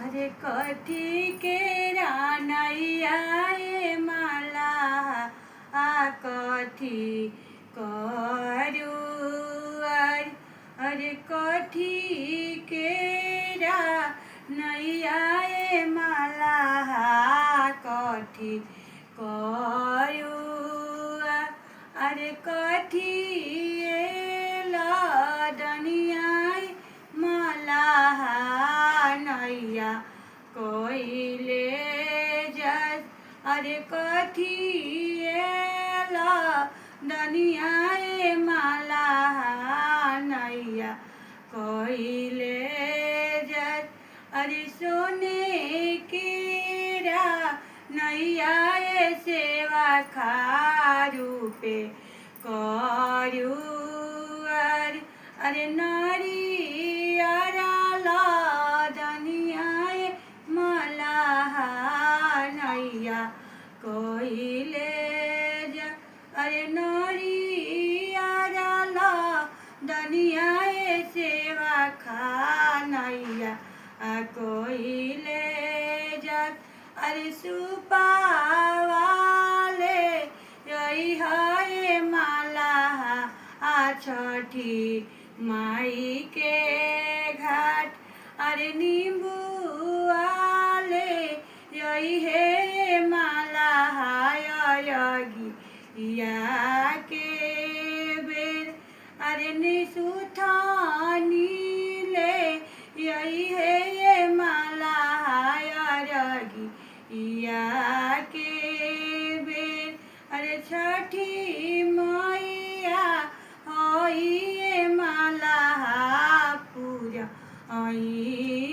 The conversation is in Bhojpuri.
अरे कथी के रानैया ए माला आ कथी करू अरे कथी के रानैया ए माला कथी करू अरे कथी लदनिया माला नैया कोइले जस अरे कथी लदनिया माला नैया कोइले जस अरे सोने की नैया सेवा खारू पे करू अरे नारिया लदनिया माला नैया कोइले अरे नारिया लदनिया सेवा खा नैया कोइले अरे सुपावाले रही है माला छठी माई के घाट अरे नींबू वाले यही है